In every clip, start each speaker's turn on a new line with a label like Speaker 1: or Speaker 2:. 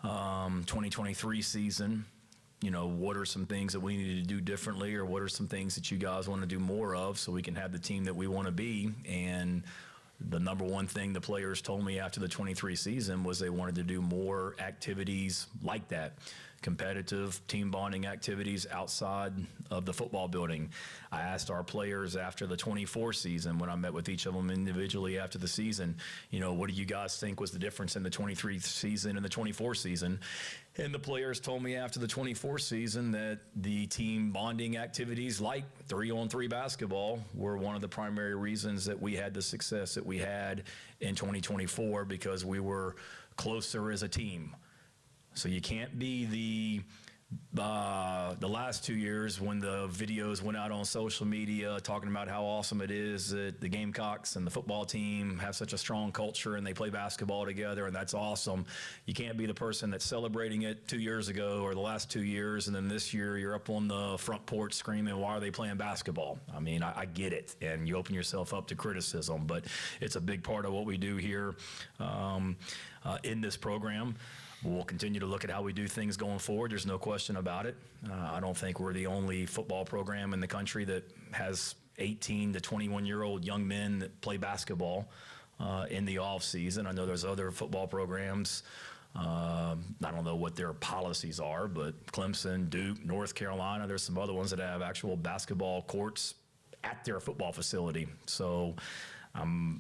Speaker 1: 2023 season, what are some things that we need to do differently, or what are some things that you guys want to do more of so we can have the team that we want to be? And the number one thing the players told me after the 23 season was they wanted to do more activities like that, competitive team bonding activities outside of the football building. I asked our players after the 24 season, when I met with each of them individually after the season, what do you guys think was the difference in the 23 season and the 24 season? And the players told me after the 24 season that the team bonding activities like 3-on-3 basketball were one of the primary reasons that we had the success that we had in 2024, because we were closer as a team. So you can't be the last 2 years when the videos went out on social media talking about how awesome it is that the Gamecocks and the football team have such a strong culture and they play basketball together and that's awesome. You can't be the person that's celebrating it 2 years ago or the last 2 years, and then this year you're up on the front porch screaming, why are they playing basketball? I mean, I get it, and you open yourself up to criticism, but it's a big part of what we do here in this program. We'll continue to look at how we do things going forward. There's no question about it. I don't think we're the only football program in the country that has 18 to 21-year-old young men that play basketball in the off season. I know there's other football programs. I don't know what their policies are, but Clemson, Duke, North Carolina, there's some other ones that have actual basketball courts at their football facility. So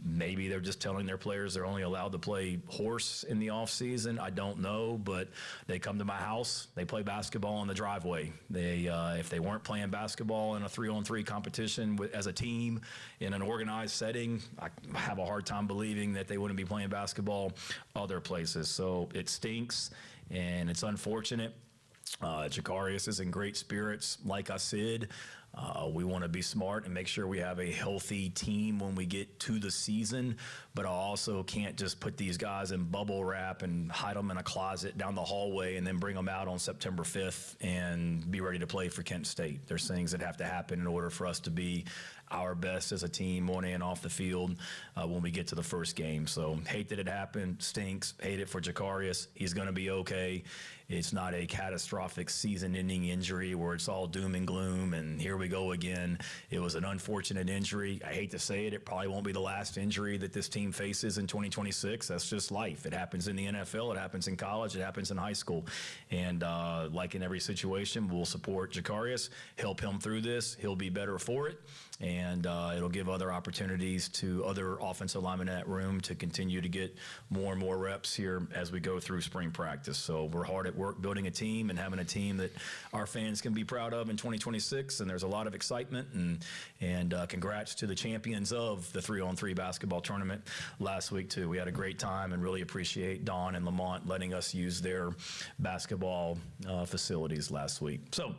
Speaker 1: maybe they're just telling their players they're only allowed to play horse in the off season. I don't know, but they come to my house. They play basketball in the driveway. If they weren't playing basketball in a 3-on-3 competition as a team in an organized setting, I have a hard time believing that they wouldn't be playing basketball other places. So it stinks, and it's unfortunate. Jacarius is in great spirits. Like I said, we want to be smart and make sure we have a healthy team when we get to the season, but I also can't just put these guys in bubble wrap and hide them in a closet down the hallway and then bring them out on September 5th and be ready to play for Kent State. There's things that have to happen in order for us to be our best as a team on and off the field when we get to the first game. So hate that it happened, stinks, hate it for Jacarius. He's going to be okay. It's not a catastrophic season-ending injury where it's all doom and gloom and here we go again. It was an unfortunate injury. I hate to say it, it probably won't be the last injury that this team faces in 2026. That's just life. It happens in the NFL, it happens in college, it happens in high school. And like in every situation, we'll support Jacarius, help him through this. He'll be better for it. And it'll give other opportunities to other offensive linemen in that room to continue to get more and more reps here as we go through spring practice. So we're hard at work building a team and having a team that our fans can be proud of in 2026. And there's a lot of excitement, and congrats to the champions of the 3-on-3 basketball tournament last week too. We had a great time and really appreciate Don and Lamont letting us use their basketball facilities last week. So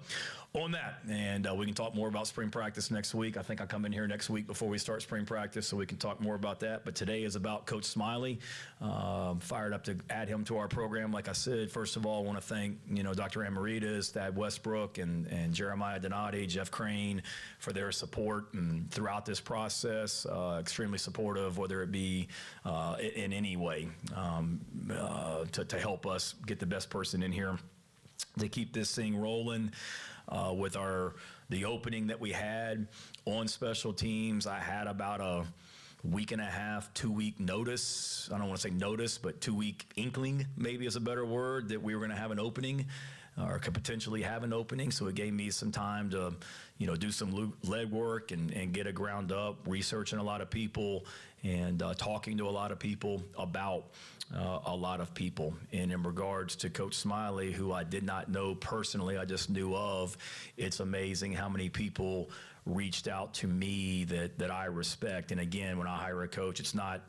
Speaker 1: on that, and we can talk more about spring practice next week. I think I'll come in here next week before we start spring practice so we can talk more about that. But today is about Coach Smiley. Fired up to add him to our program. Like I said, first of all, I want to thank Dr. Amaritas, Thad Westbrook, and Jeremiah Donati, Jeff Crane for their support and throughout this process. Extremely supportive, whether it be in any way to help us get the best person in here to keep this thing rolling. With the opening that we had on special teams, I had about a week and a half, 2-week notice. I don't want to say notice, but 2-week inkling maybe is a better word, that we were going to have an opening or could potentially have an opening. So it gave me some time to, do some lead work and get it ground up, researching a lot of people and talking to a lot of people about a lot of people. And in regards to Coach Smiley, who I did not know personally, I just knew of, it's amazing how many people reached out to me that I respect. And again, when I hire a coach, it's not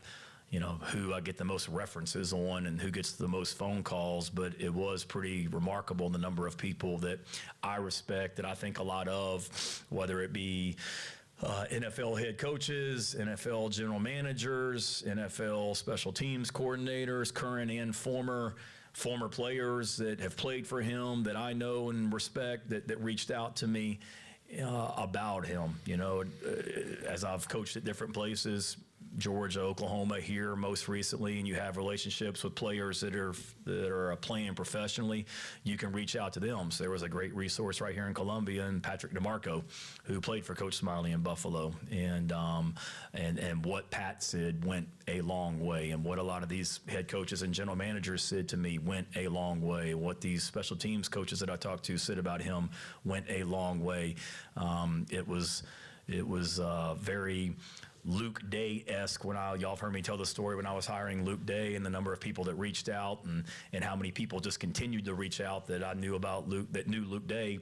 Speaker 1: who I get the most references on and who gets the most phone calls, but it was pretty remarkable the number of people that I respect, that I think a lot of, whether it be NFL head coaches, NFL general managers, NFL special teams coordinators, current and former players that have played for him that I know and respect that reached out to me about him. As I've coached at different places, Georgia, Oklahoma here most recently, and you have relationships with players that are playing professionally, you can reach out to them. So there was a great resource right here in Columbia, and Patrick DeMarco, who played for Coach Smiley in Buffalo, and what Pat said went a long way, and what a lot of these head coaches and general managers said to me went a long way. What these special teams coaches that I talked to said about him went a long way. It was very Luke Day-esque when y'all have heard me tell the story when I was hiring Luke Day, and the number of people that reached out, and how many people just continued to reach out that I knew about that knew Luke Day.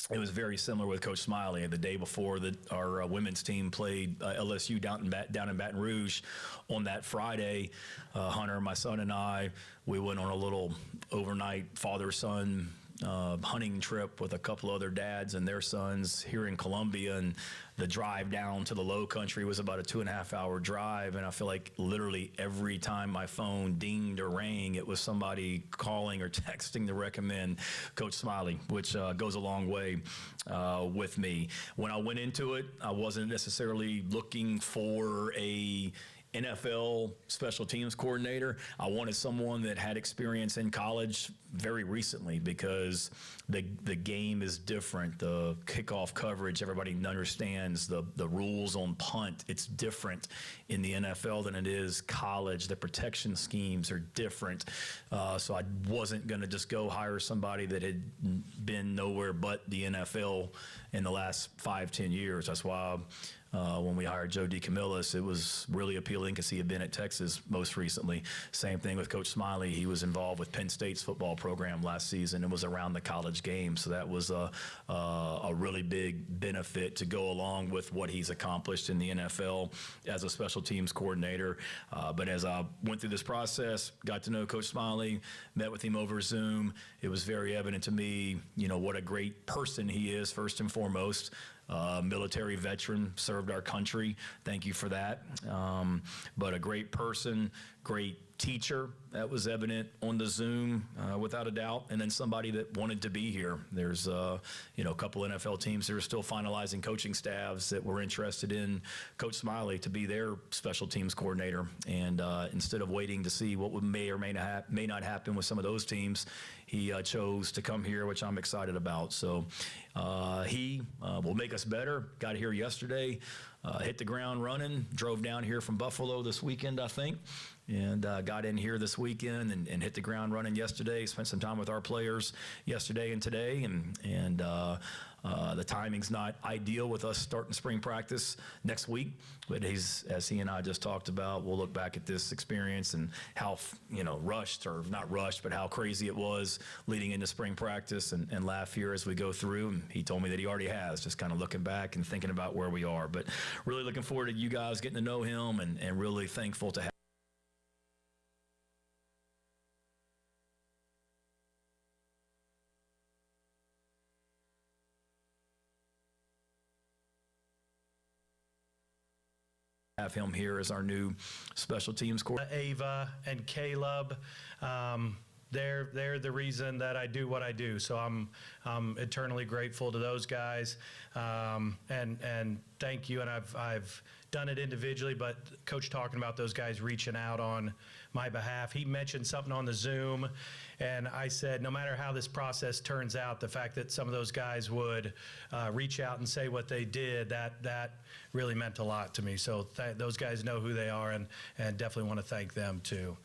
Speaker 1: It was very similar with Coach Smiley. The day before our women's team played LSU down in Baton Rouge, on that Friday, Hunter, my son, and I, we went on a little overnight father-son hunting trip with a couple other dads and their sons here in Columbia, and the drive down to the low country was about a 2.5-hour drive, and I feel like literally every time my phone dinged or rang, it was somebody calling or texting to recommend Coach Smiley, which goes a long way with me. When I went into it, I wasn't necessarily looking for a NFL special teams coordinator. I wanted someone that had experience in college very recently, because the game is different. The kickoff coverage, everybody understands the rules on punt. It's different in the NFL than it is college. The protection schemes are different. So I wasn't going to just go hire somebody that had been nowhere but the NFL in the last 5-10 years. That's why when we hired Joe DeCamillis, it was really appealing because he had been at Texas most recently. Same thing with Coach Smiley. He was involved with Penn State's football program last season and was around the college game. So that was a really big benefit to go along with what he's accomplished in the NFL as a special teams coordinator. But as I went through this process, got to know Coach Smiley, met with him over Zoom, it was very evident to me, what a great person he is, first and foremost. Military veteran, served our country. Thank you for that. But a great person, great teacher, that was evident on the Zoom, without a doubt. And then somebody that wanted to be here. There's a couple NFL teams that are still finalizing coaching staffs that were interested in Coach Smiley to be their special teams coordinator. And instead of waiting to see what may or may not happen with some of those teams, he chose to come here, which I'm excited about. So he will make us better. Got here yesterday, hit the ground running, drove down here from Buffalo this weekend, I think, and got in here this weekend and hit the ground running yesterday. Spent some time with our players yesterday and today, and the timing's not ideal with us starting spring practice next week, but as he and I just talked about, we'll look back at this experience and how, rushed, or not rushed, but how crazy it was leading into spring practice, and laugh here as we go through. And he told me that he already has, just kind of looking back and thinking about where we are. But really looking forward to you guys getting to know him, and really thankful to have him here as our new special teams coordinator.
Speaker 2: Ava and Caleb, they're the reason that I do what I do. So I'm eternally grateful to those guys, and thank you. And I've done it individually, but Coach talking about those guys reaching out on my behalf. He mentioned something on the Zoom, and I said, no matter how this process turns out, the fact that some of those guys would reach out and say what they did, that really meant a lot to me. So those guys know who they are, and definitely want to thank them too.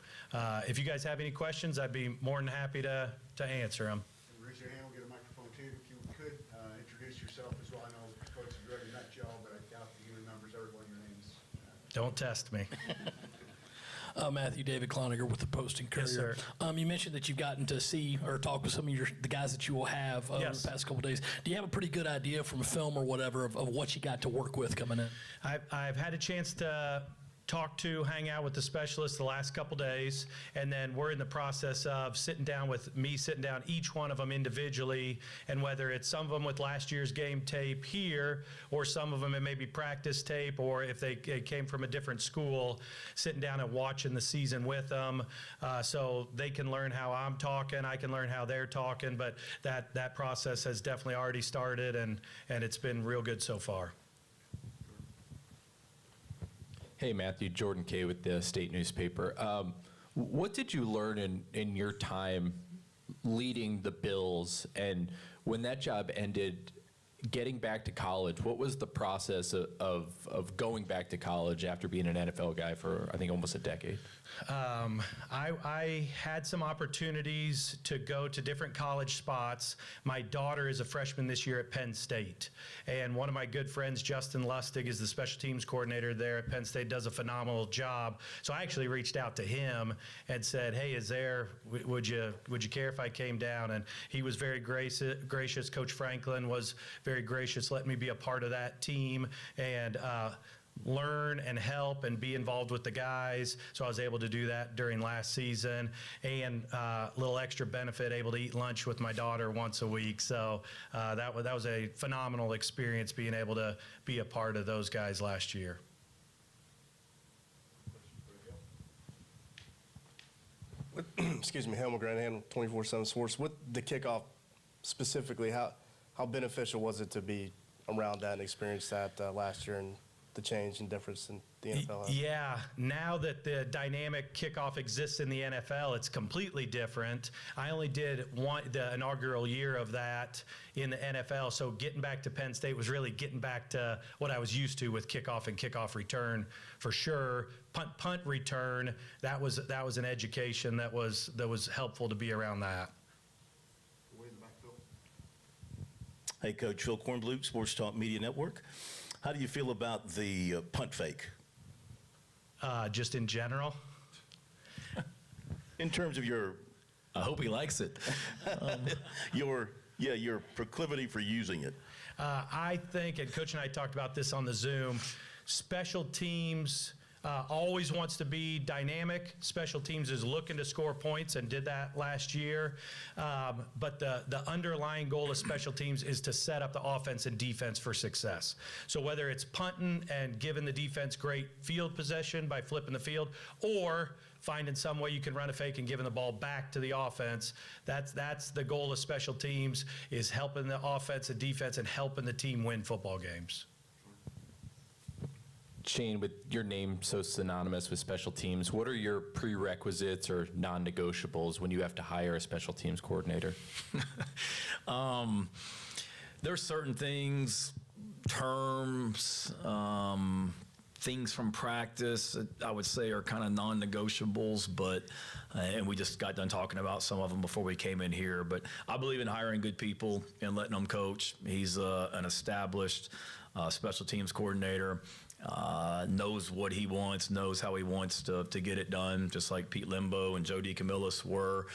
Speaker 2: If you guys have any questions, I'd be more than happy to answer them.
Speaker 3: Raise your hand, we'll get a microphone too. If you could introduce yourself as well. I know Coach has already met y'all, but I doubt that he remembers everyone your names.
Speaker 2: Don't test me.
Speaker 4: Matthew David Cloninger with the Post and Courier.
Speaker 2: Yes, sir.
Speaker 4: You mentioned that you've gotten to see or talk with some of the guys that you will have over
Speaker 2: Yes.
Speaker 4: the past couple of days. Do you have a pretty good idea from a film or whatever of what you got to work with coming in?
Speaker 2: I've had a chance to hang out with the specialists the last couple days, and then we're in the process of sitting down each one of them individually, and whether it's some of them with last year's game tape here, or some of them it may be practice tape, or if they came from a different school, sitting down and watching the season with them, so they can learn how I'm talking, I can learn how they're talking, but that process has definitely already started, and it's been real good so far.
Speaker 5: Hey, Matthew. Jordan Kay with the State Newspaper. What did you learn in your time leading the Bills? And when that job ended, getting back to college, what was the process of going back to college after being an NFL guy for, I think, almost a decade?
Speaker 2: I had some opportunities to go to different college spots. My daughter is a freshman this year at Penn State, and one of my good friends, Justin Lustig, is the special teams coordinator there at Penn State, does a phenomenal job. So I actually reached out to him and said, hey, would you care if I came down? And he was very gracious. Coach Franklin was very gracious, let me be a part of that team and learn and help and be involved with the guys. So I was able to do that during last season, and a little extra benefit, able to eat lunch with my daughter once a week. So that was a phenomenal experience, being able to be a part of those guys last year.
Speaker 6: Excuse me, Helmut Granahan, 24/7 Sports. With the kickoff specifically, how beneficial was it to be around that and experience that last year, and the change and difference in the NFL?
Speaker 2: Yeah, now that the dynamic kickoff exists in the NFL, it's completely different. I only did the inaugural year of that in the NFL, so getting back to Penn State was really getting back to what I was used to with kickoff and kickoff return for sure. Punt return, that was an education that was helpful to be around that.
Speaker 3: Way in the back, Phil.
Speaker 7: Hey, Coach, Phil Kornbluth, Sports Talk Media Network. How do you feel about the punt fake?
Speaker 2: Just in general.
Speaker 7: In terms of your
Speaker 1: I hope he likes it.
Speaker 7: your proclivity for using it.
Speaker 2: I think, and Coach and I talked about this on the Zoom, special teams always wants to be dynamic. Special teams is looking to score points and did that last year. But the underlying goal of special teams is to set up the offense and defense for success. So whether it's punting and giving the defense great field possession by flipping the field, or finding some way you can run a fake and giving the ball back to the offense, that's the goal of special teams, is helping the offense and defense and helping the team win football games.
Speaker 5: Shane, with your name so synonymous with special teams, what are your prerequisites or non-negotiables when you have to hire a special teams coordinator?
Speaker 1: There's certain things, terms, things from practice that I would say are kind of non-negotiables, but and we just got done talking about some of them before we came in here. But I believe in hiring good people and letting them coach. He's an established special teams coordinator. Knows what he wants, knows how he wants to get it done, just like Pete Limbo and Joe DeCamillis were.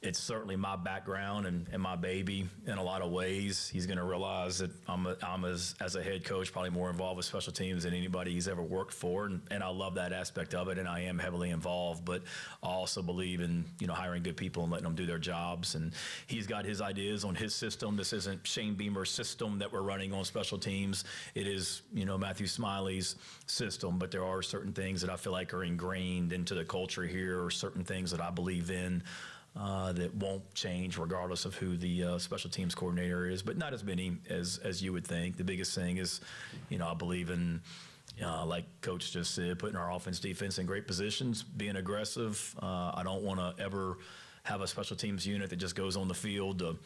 Speaker 1: It's certainly my background and my baby in a lot of ways. He's going to realize that I'm as a head coach probably more involved with special teams than anybody he's ever worked for, and I love that aspect of it, and I am heavily involved. But I also believe in hiring good people and letting them do their jobs. And he's got his ideas on his system. This isn't Shane Beamer's system that we're running on special teams. It is Matthew Smiley's system. But there are certain things that I feel like are ingrained into the culture here, or certain things that I believe in. That won't change regardless of who the special teams coordinator is, but not as many as you would think. The biggest thing is, I believe in, like Coach just said, putting our offense, defense in great positions, being aggressive. I don't want to ever have a special teams unit that just goes on the field to,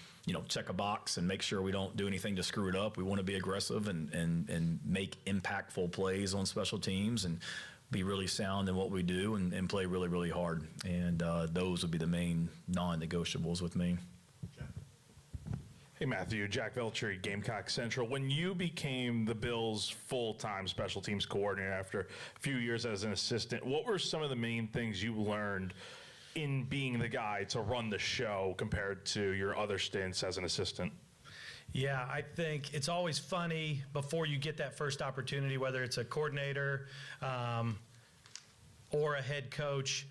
Speaker 1: check a box and make sure we don't do anything to screw it up. We want to be aggressive and make impactful plays on special teams and be really sound in what we do and play really, really hard. And those would be the main non-negotiables with me.
Speaker 8: Hey, Matthew, Jack Veltri, Gamecock Central. When you became the Bills' full-time special teams coordinator after a few years as an assistant, what were some of the main things you learned in being the guy to run the show compared to your other stints as an assistant?
Speaker 2: Yeah, I think it's always funny before you get that first opportunity, whether it's a coordinator or a head coach.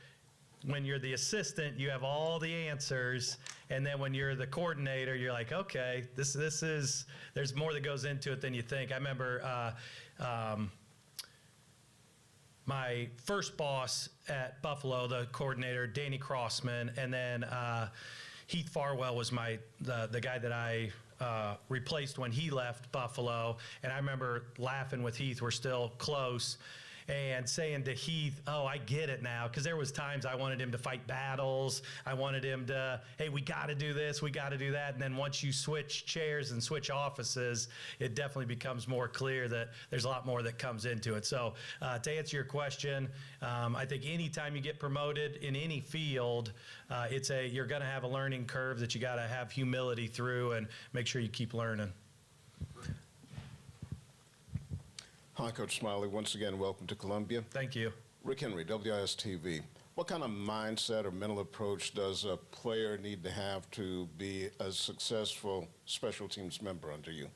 Speaker 2: When you're the assistant, you have all the answers, and then when you're the coordinator, you're like, okay, this is, there's more that goes into it than you think. I remember my first boss at Buffalo, the coordinator, Danny Crossman, and then Heath Farwell was the guy that I replaced when he left Buffalo, and I remember laughing with Heath. We're still close. And saying to Heath, oh, I get it now, because there was times I wanted him to fight battles. I wanted him to, hey, we got to do this, we got to do that. And then once you switch chairs and switch offices, it definitely becomes more clear that there's a lot more that comes into it. So to answer your question, I think anytime you get promoted in any field, you're going to have a learning curve that you got to have humility through and make sure you keep learning.
Speaker 9: Hi, Coach Smiley. Once again, welcome to Columbia.
Speaker 2: Thank you.
Speaker 9: Rick Henry, WIS-TV. What kind of mindset or mental approach does a player need to have to be a successful special teams member under you?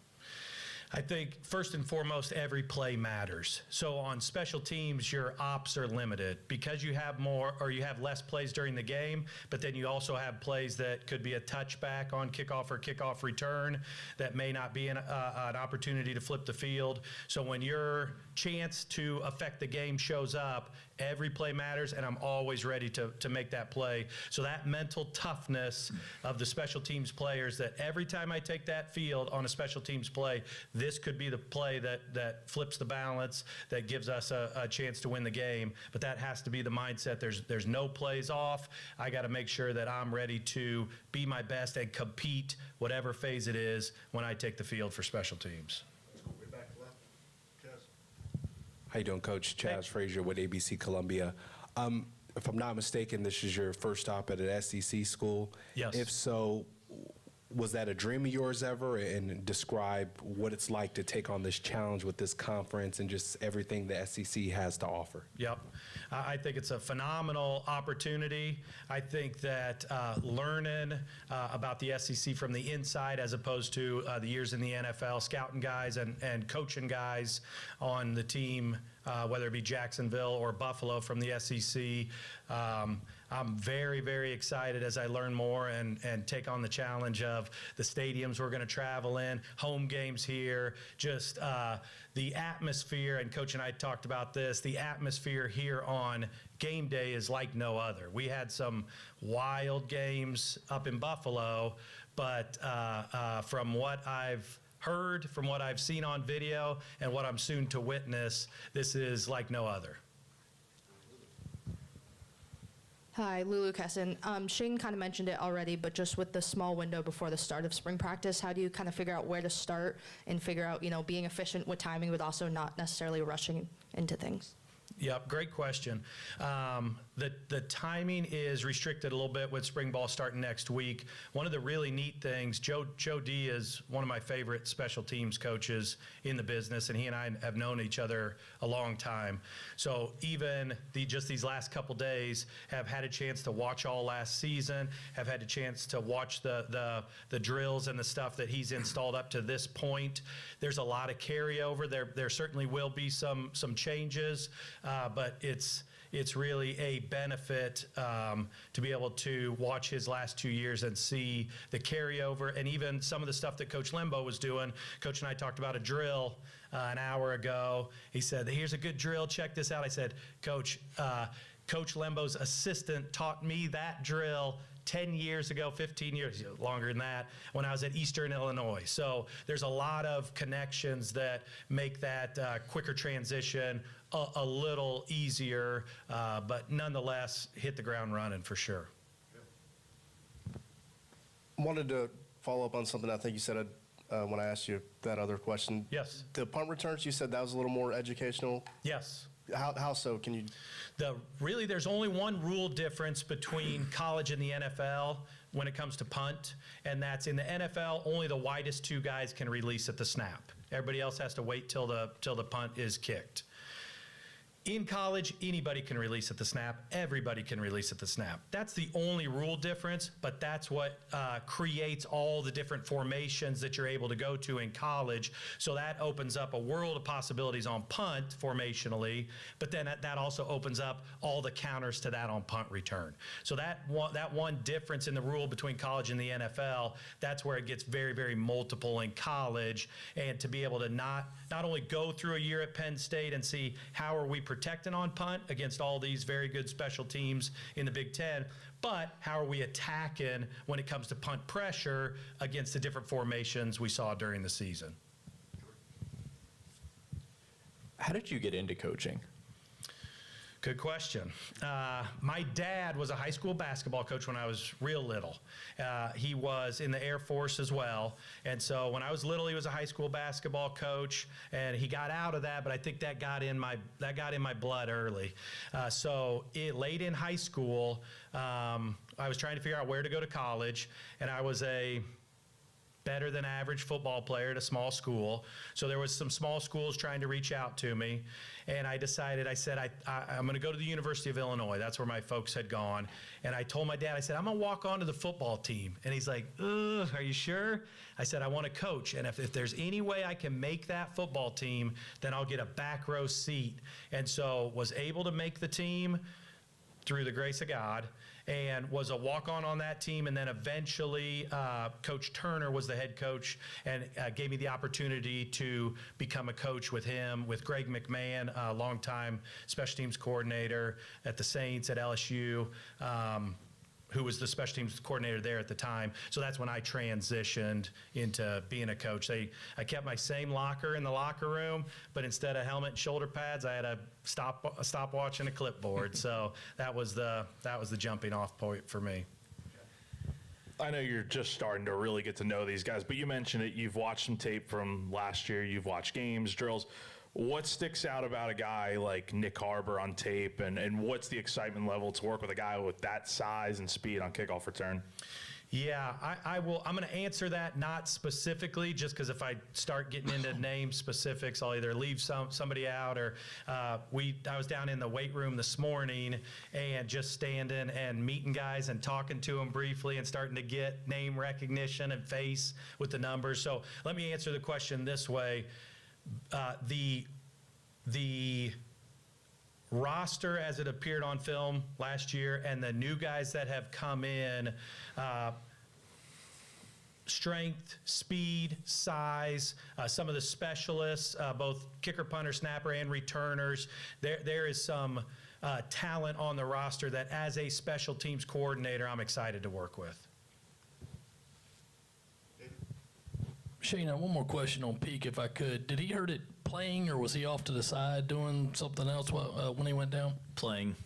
Speaker 2: I think first and foremost, every play matters. So on special teams, your ops are limited because you have more or you have less plays during the game, but then you also have plays that could be a touchback on kickoff or kickoff return that may not be an opportunity to flip the field. So when your chance to affect the game shows up, every play matters, and I'm always ready to make that play. So that mental toughness of the special teams players, that every time I take that field on a special teams play, this could be the play that flips the balance, that gives us a chance to win the game. But that has to be the mindset. There's no plays off. I got to make sure that I'm ready to be my best and compete whatever phase it is when I take the field for special teams.
Speaker 3: Let's go way back left. Chaz.
Speaker 10: How you doing, Coach? Chaz Frazier with ABC Columbia. If I'm not mistaken, this is your first stop at an SEC school.
Speaker 2: Yes.
Speaker 10: If so, was that a dream of yours ever? And describe what it's like to take on this challenge with this conference and just everything the SEC has to offer.
Speaker 2: Yep. I think it's a phenomenal opportunity. I think that learning about the SEC from the inside as opposed to the years in the NFL, scouting guys and coaching guys on the team, whether it be Jacksonville or Buffalo from the SEC, I'm very, very excited as I learn more and take on the challenge of the stadiums we're going to travel in, home games here, just the atmosphere, and Coach and I talked about this, the atmosphere here on game day is like no other. We had some wild games up in Buffalo, but from what I've heard, from what I've seen on video, and what I'm soon to witness, this is like no other.
Speaker 11: Hi, Lulu Kesson. Shane kind of mentioned it already, but just with the small window before the start of spring practice, how do you kind of figure out where to start and figure out, being efficient with timing, but also not necessarily rushing into things?
Speaker 2: Yep, great question. The timing is restricted a little bit with spring ball starting next week. One of the really neat things, Joe D is one of my favorite special teams coaches in the business, and he and I have known each other a long time. So even just these last couple days, have had a chance to watch all last season, have had a chance to watch the drills and the stuff that he's installed up to this point. There's a lot of carryover. There certainly will be some changes, but it's really a benefit to be able to watch his last 2 years and see the carryover, and even some of the stuff that Coach Lembo was doing. Coach and I talked about a drill an hour ago. He said, here's a good drill, check this out. I said, Coach, Coach Lembo's assistant taught me that drill 10 years ago, 15 years, longer than that, when I was at Eastern Illinois. So there's a lot of connections that make that quicker transition a little easier, but nonetheless, hit the ground running for sure.
Speaker 6: Wanted to follow up on something I think you said when I asked you that other question.
Speaker 2: Yes.
Speaker 6: The punt returns, you said that was a little more educational.
Speaker 2: Yes.
Speaker 6: How so? Can you?
Speaker 2: Really, there's only one rule difference between college and the NFL when it comes to punt, and that's in the NFL, only the widest two guys can release at the snap. Everybody else has to wait till the punt is kicked. In college, anybody can release at the snap. Everybody can release at the snap. That's the only rule difference, but that's what creates all the different formations that you're able to go to in college. So that opens up a world of possibilities on punt formationally, but then that also opens up all the counters to that on punt return. So that one difference in the rule between college and the NFL, that's where it gets very, very multiple in college. And to be able to not only go through a year at Penn State and see how are we protecting on punt against all these very good special teams in the Big Ten, but how are we attacking when it comes to punt pressure against the different formations we saw during the season?
Speaker 5: How did you get into coaching?
Speaker 2: Good question. My dad was a high school basketball coach when I was real little. He was in the Air Force as well. And so when I was little, he was a high school basketball coach, and he got out of that, but I think that got in my blood early. Late in high school, I was trying to figure out where to go to college, and I was a better than average football player at a small school. So there was some small schools trying to reach out to me. And I decided, I said, I'm going to go to the University of Illinois. That's where my folks had gone. And I told my dad, I said, I'm going to walk onto the football team. And he's like, ugh, are you sure? I said, I want to coach. And if there's any way I can make that football team, then I'll get a back row seat. And so was able to make the team through the grace of God, and was a walk-on on that team. And then eventually Coach Turner was the head coach and gave me the opportunity to become a coach with him, with Greg McMahon, a longtime special teams coordinator at the Saints, at LSU, who was the special teams coordinator there at the time. So that's when I transitioned into being a coach. I kept my same locker in the locker room, but instead of helmet and shoulder pads, I had a stopwatch and a clipboard. So that was the jumping off point for me.
Speaker 8: I know you're just starting to really get to know these guys, but you mentioned it. You've watched some tape from last year. You've watched games, drills. What sticks out about a guy like Nick Harbor on tape, and what's the excitement level to work with a guy with that size and speed on kickoff return?
Speaker 2: Yeah, I'm going to answer that not specifically, just because if I start getting into name specifics, I'll either leave somebody out or I was down in the weight room this morning and just standing and meeting guys and talking to them briefly and starting to get name recognition and face with the numbers. So let me answer the question this way. The roster as it appeared on film last year and the new guys that have come in, strength, speed, size, some of the specialists, both kicker, punter, snapper, and returners, there is some talent on the roster that as a special teams coordinator, I'm excited to work with.
Speaker 4: Shane, one more question on Peak, if I could. Did he hurt it playing, or was he off to the side doing something else when he went down?
Speaker 1: Playing.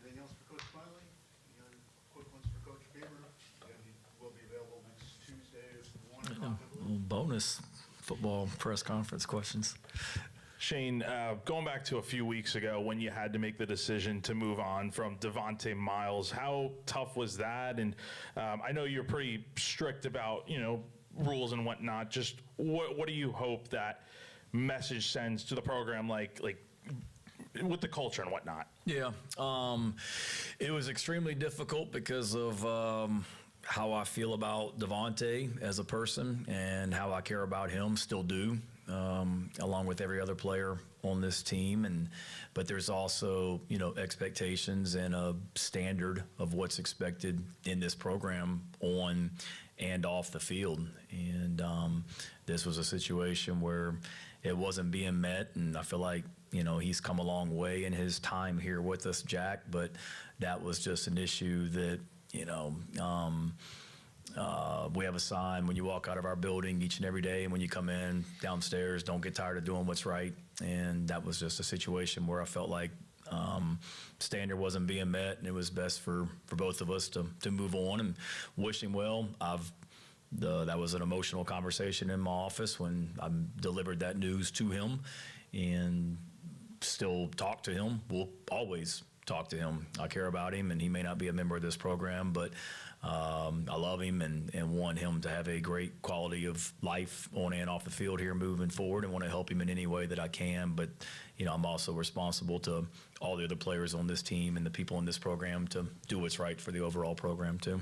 Speaker 3: Anything else for Coach Smiley? Any other quick ones for Coach Beamer? Again, he will be available next Tuesday at 1 o'clock.
Speaker 1: Little bonus football press conference questions.
Speaker 8: Shane, going back to a few weeks ago when you had to make the decision to move on from Devontae Miles, how tough was that? And I know you're pretty strict about, rules and whatnot. Just what do you hope that message sends to the program, like with the culture and whatnot?
Speaker 1: Yeah, it was extremely difficult because of how I feel about Devontae as a person and how I care about him, still do. Along with every other player on this team, but there's also expectations and a standard of what's expected in this program on and off the field, and this was a situation where it wasn't being met, and I feel like he's come a long way in his time here with us, Jack, but that was just an issue that we have a sign when you walk out of our building each and every day, and when you come in downstairs, don't get tired of doing what's right. And that was just a situation where I felt like standard wasn't being met, and it was best for both of us to move on and wish him well. That was an emotional conversation in my office when I delivered that news to him, and still talk to him. We'll always talk to him. I care about him, and he may not be a member of this program, but I love him and want him to have a great quality of life on and off the field here moving forward, and want to help him in any way that I can. But, I'm also responsible to all the other players on this team and the people in this program to do what's right for the overall program too.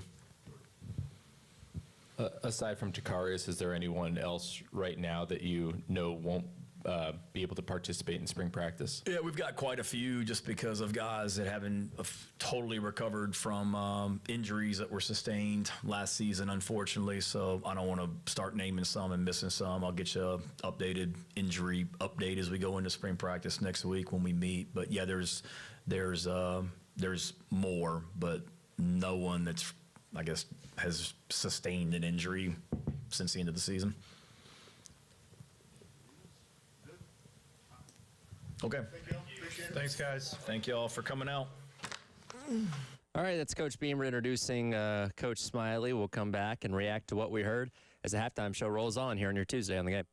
Speaker 5: Aside from Jakarius, is there anyone else right now that won't be able to participate in spring practice?
Speaker 1: Yeah, we've got quite a few just because of guys that haven't totally recovered from injuries that were sustained last season, unfortunately. So I don't want to start naming some and missing some. I'll get you an updated injury update as we go into spring practice next week when we meet. But yeah, there's more, but no one that's, I guess, has sustained an injury since the end of the season. Okay.
Speaker 3: Thank you all. Appreciate it.
Speaker 2: Thanks, guys.
Speaker 1: Thank you all for coming out.
Speaker 12: All right, that's Coach Beamer introducing Coach Smiley. We'll come back and react to what we heard as the halftime show rolls on here on your Tuesday on the Game.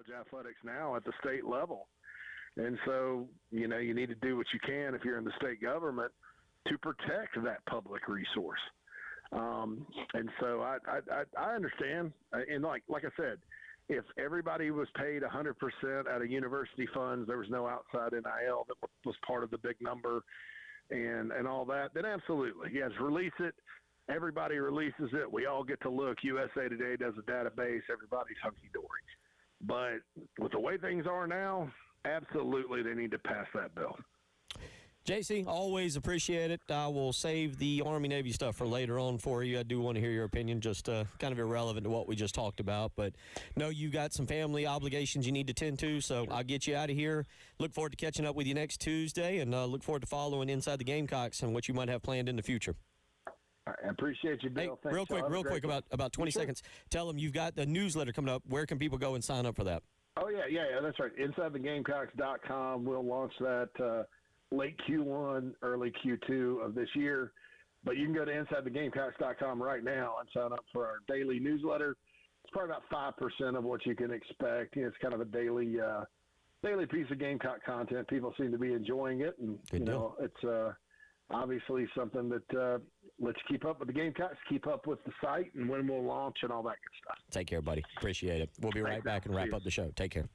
Speaker 13: college athletics now at the state level. And so, you need to do what you can if you're in the state government to protect that public resource. And so I understand. And like I said, if everybody was paid 100% out of university funds, there was no outside NIL that was part of the big number and all that, then absolutely. Yes, release it. Everybody releases it. We all get to look. USA Today does a database. Everybody's hunky-dory. But with the way things are now, absolutely they need to pass that bill.
Speaker 14: JC, always appreciate it. I will save the Army-Navy stuff for later on for you. I do want to hear your opinion, just kind of irrelevant to what we just talked about. But no, you got some family obligations you need to tend to, so I'll get you out of here. Look forward to catching up with you next Tuesday, and look forward to following Inside the Gamecocks and what you might have planned in the future.
Speaker 13: I appreciate you, Bill.
Speaker 14: Hey, real quick, about 20 seconds. Tell them you've got the newsletter coming up. Where can people go and sign up for that?
Speaker 13: Oh, yeah, that's right. InsideTheGamecocks.com. We'll launch that late Q1, early Q2 of this year. But you can go to InsideTheGamecocks.com right now and sign up for our daily newsletter. It's probably about 5% of what you can expect. It's kind of a daily piece of Gamecock content. People seem to be enjoying it, and it's obviously something that lets you keep up with the Gamecocks, keep up with the site, and when we'll launch and all that good stuff.
Speaker 14: Take care, buddy. Appreciate it. We'll be right back and wrap up the show. Take care.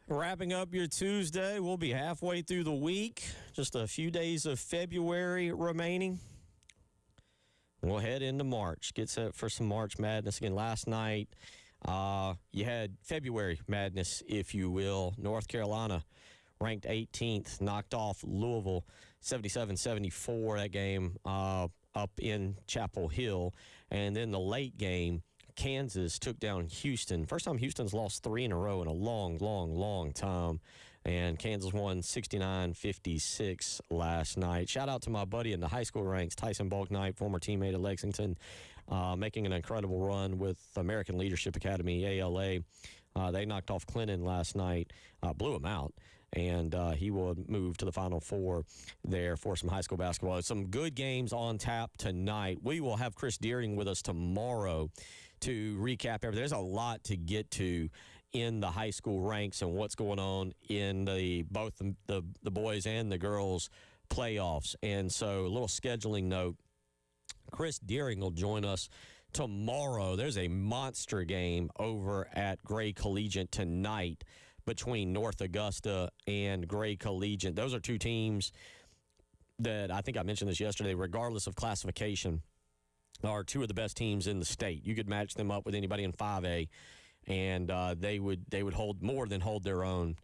Speaker 14: Wrapping up your Tuesday, we'll be halfway through the week. Just a few days of February remaining. We'll head into March. Get set for some March Madness. Again, last night, you had February Madness, if you will. North Carolina, ranked 18th, knocked off Louisville 77-74, that game up in Chapel Hill. And then the late game, Kansas took down Houston. First time Houston's lost 3 in a row in a long, long, long time. And Kansas won 69-56 last night. Shout out to my buddy in the high school ranks, Tyson Balknight, former teammate at Lexington, making an incredible run with American Leadership Academy, ALA. They knocked off Clinton last night, blew him out. And he will move to the Final Four there for some high school basketball. Some good games on tap tonight. We will have Chris Deering with us tomorrow to recap everything. There's a lot to get to in the high school ranks and what's going on in both the boys and the girls playoffs. And so a little scheduling note, Chris Deering will join us tomorrow. There's a monster game over at Gray Collegiate tonight between North Augusta and Gray Collegiate. Those are two teams that, I think I mentioned this yesterday, regardless of classification, are two of the best teams in the state. You could match them up with anybody in 5A, and they would hold their own.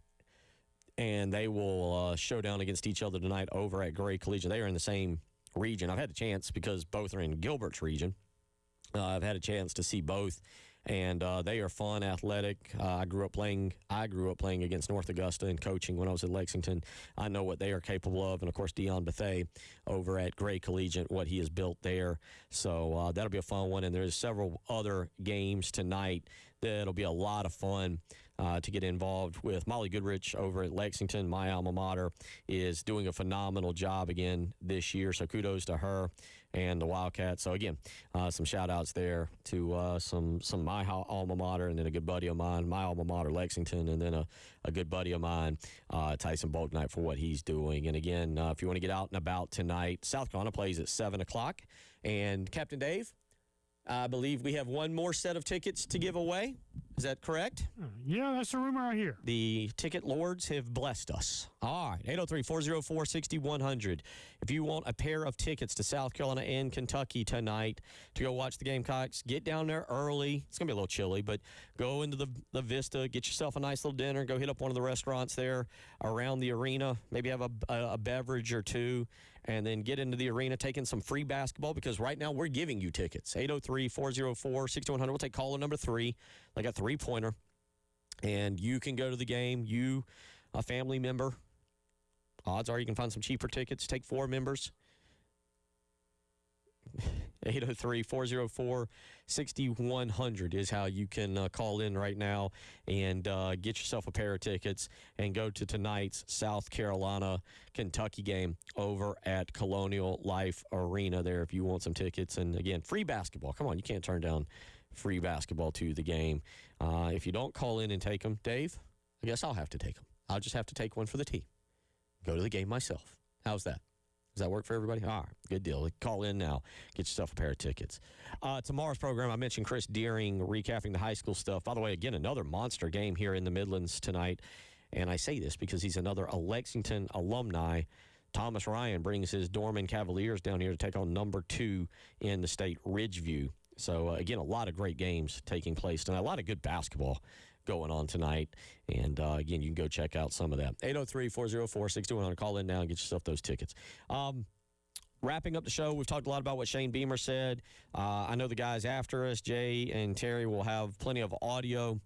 Speaker 14: And they will show down against each other tonight over at Gray Collegiate. They are in the same region. I've had a chance, because both are in Gilbert's region, I've had a chance to see both. And they are fun, athletic. I grew up playing against North Augusta and coaching when I was at Lexington. I know what they are capable of. And, of course, Dion Bethay over at Gray Collegiate, what he has built there. So that'll be a fun one. And there's several other games tonight that'll be a lot of fun to get involved with. Molly Goodrich over at Lexington, my alma mater, is doing a phenomenal job again this year. So kudos to her and the Wildcats. So, again, some shout-outs there to some my alma mater, and then a good buddy of mine, my alma mater, Lexington, and then a good buddy of mine, Tyson Balknight, for what he's doing. And, again, if you want to get out and about tonight, South Carolina plays at 7 o'clock. And, Captain Dave, I believe we have one more set of tickets to give away. Is that correct?
Speaker 15: Yeah, that's the rumor I hear.
Speaker 14: The ticket lords have blessed us. All right, 803-404-6100. If you want a pair of tickets to South Carolina and Kentucky tonight to go watch the Gamecocks, get down there early. It's going to be a little chilly, but go into the Vista, get yourself a nice little dinner, go hit up one of the restaurants there around the arena, maybe have a beverage or two, and then get into the arena, taking some free basketball, because right now we're giving you tickets. 803-404-6100. We'll take caller number 3, like a three-pointer, and you can go to the game. You, a family member, odds are you can find some cheaper tickets. Take 4 members. 803-404-6100 is how you can call in right now and get yourself a pair of tickets and go to tonight's South Carolina-Kentucky game over at Colonial Life Arena there if you want some tickets. And, again, free basketball. Come on, you can't turn down free basketball to the game. If you don't call in and take them, Dave, I guess I'll have to take them. I'll just have to take one for the team. Go to the game myself. How's that? Does that work for everybody? All right, good deal. Call in now. Get yourself a pair of tickets. Tomorrow's program, I mentioned Chris Deering recapping the high school stuff. By the way, again, another monster game here in the Midlands tonight. And I say this because he's another Lexington alumni. Thomas Ryan brings his Dorman Cavaliers down here to take on number 2 in the state, Ridgeview. So, again, a lot of great games taking place tonight. A lot of good basketball going on tonight. And, again, you can go check out some of that. 803-404-6100. Call in now and get yourself those tickets. Wrapping up the show, we've talked a lot about what Shane Beamer said. I know the guys after us, Jay and Terry, will have plenty of audio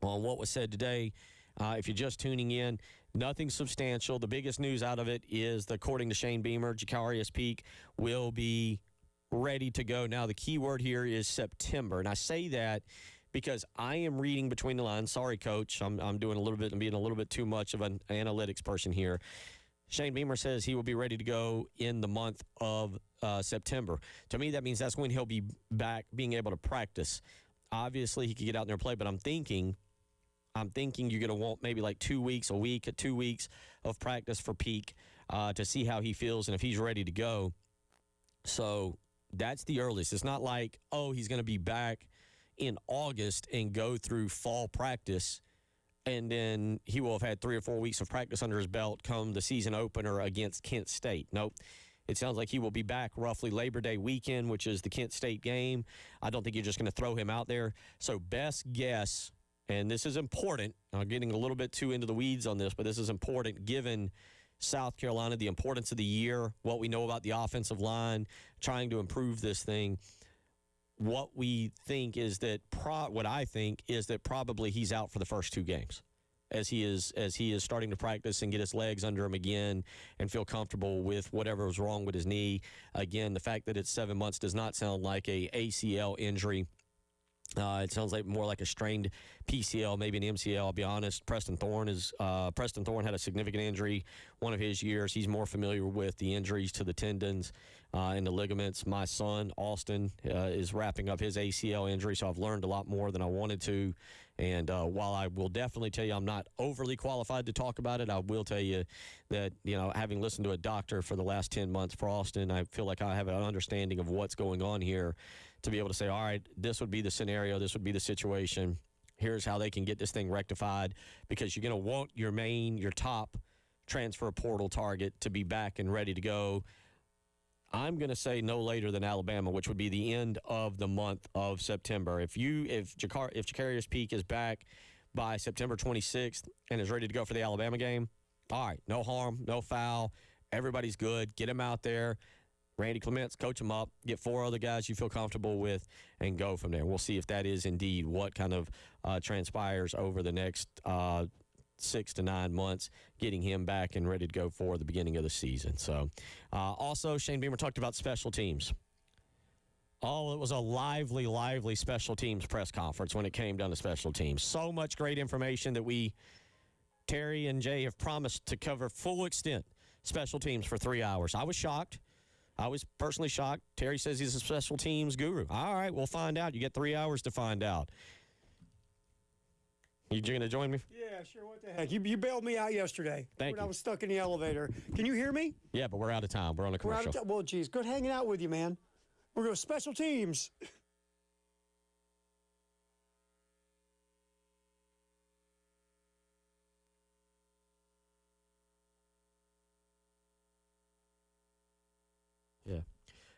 Speaker 14: on what was said today. If you're just tuning in, nothing substantial. The biggest news out of it is that, according to Shane Beamer, Jacarius Peak will be ready to go. Now, the key word here is September. And I say that because I am reading between the lines. Sorry, Coach. I'm doing a little bit and being a little bit too much of an analytics person here. Shane Beamer says he will be ready to go in the month of September. To me, that means that's when he'll be back being able to practice. Obviously, he could get out there and play, but I'm thinking you're going to want maybe like 2 weeks, a week, 2 weeks of practice for Peak to see how he feels and if he's ready to go. So that's the earliest. It's not like, he's going to be back in August and go through fall practice, and then he will have had 3 or 4 weeks of practice under his belt come the season opener against Kent State. Nope. It sounds like he will be back roughly Labor Day weekend, which is the Kent State game. I don't think you're just going to throw him out there. So best guess, and this is important, I'm getting a little bit too into the weeds on this, but this is important given South Carolina, the importance of the year, what we know about the offensive line, trying to improve this thing. what we think is that what I think is that probably he's out for the first 2 games, as he is starting to practice and get his legs under him again and feel comfortable with whatever was wrong with his knee. Again, the fact that it's 7 months does not sound like a ACL injury. It sounds like more like a strained PCL, maybe an MCL. I'll be honest. Preston Thorne had a significant injury one of his years. He's more familiar with the injuries to the tendons and the ligaments. My son, Austin, is wrapping up his ACL injury, so I've learned a lot more than I wanted to. And while I will definitely tell you I'm not overly qualified to talk about it, I will tell you that, having listened to a doctor for the last 10 months for Austin, I feel like I have an understanding of what's going on here to be able to say, all right, this would be the scenario, this would be the situation. Here's how they can get this thing rectified, because you're going to want your top transfer portal target to be back and ready to go. I'm going to say no later than Alabama, which would be the end of the month of September. If Jacarius Peak is back by September 26th and is ready to go for the Alabama game, all right, no harm, no foul. Everybody's good. Get him out there. Randy Clements, coach him up, get 4 other guys you feel comfortable with, and go from there. We'll see if that is indeed what kind of transpires over the next 6 to 9 months, getting him back and ready to go for the beginning of the season. So, also, Shane Beamer talked about special teams. Oh, it was a lively, lively special teams press conference when it came down to special teams. So much great information that Terry and Jay have promised to cover full extent special teams for 3 hours. I was shocked. I was personally shocked. Terry says he's a special teams guru. All right, we'll find out. You get 3 hours to find out. You going to join me?
Speaker 16: Yeah, sure. What the heck? You bailed me out yesterday
Speaker 14: Thank
Speaker 16: when
Speaker 14: you.
Speaker 16: I was stuck in the elevator. Can you hear me?
Speaker 14: Yeah, but we're out of time. We're on a
Speaker 16: We're out
Speaker 14: commercial.
Speaker 16: of time. Well, geez, good hanging out with you, man. We're going to special teams.
Speaker 14: Yeah.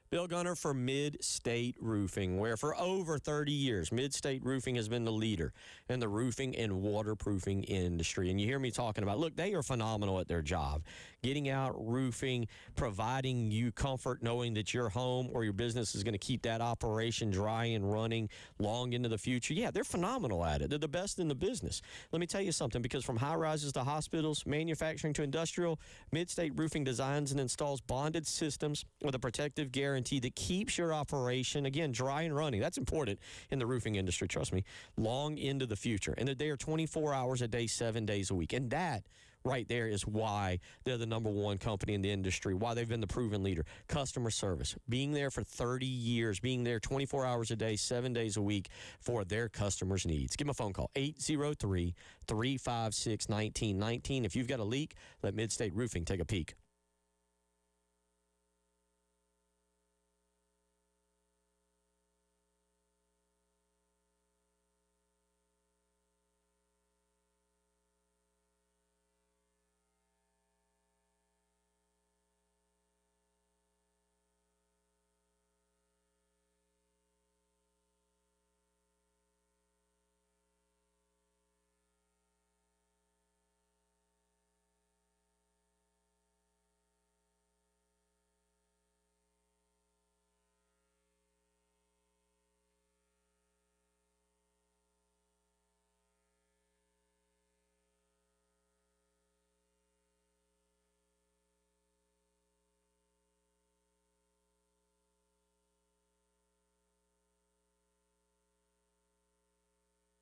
Speaker 14: Bill Gunner for Mid-State Roofing, where for over 30 years, Mid-State Roofing has been the leader in the roofing and waterproofing industry. And you hear me talking about, look, they are phenomenal at their job. Getting out, roofing, providing you comfort knowing that your home or your business is going to keep that operation dry and running long into the future. Yeah, they're phenomenal at it. They're the best in the business. Let me tell you something, because from high-rises to hospitals, manufacturing to industrial, Mid-State Roofing designs and installs bonded systems with a protective guarantee that keeps your operation, again, dry and running. That's important in the roofing industry, trust me, long into the future. And they are 24 hours a day, 7 days a week. And that right there is why they're the #1 company in the industry, why they've been the proven leader. Customer service, being there for 30 years, being there 24 hours a day, 7 days a week for their customers' needs. Give them a phone call, 803-356-1919. If you've got a leak, let Mid-State Roofing take a peek.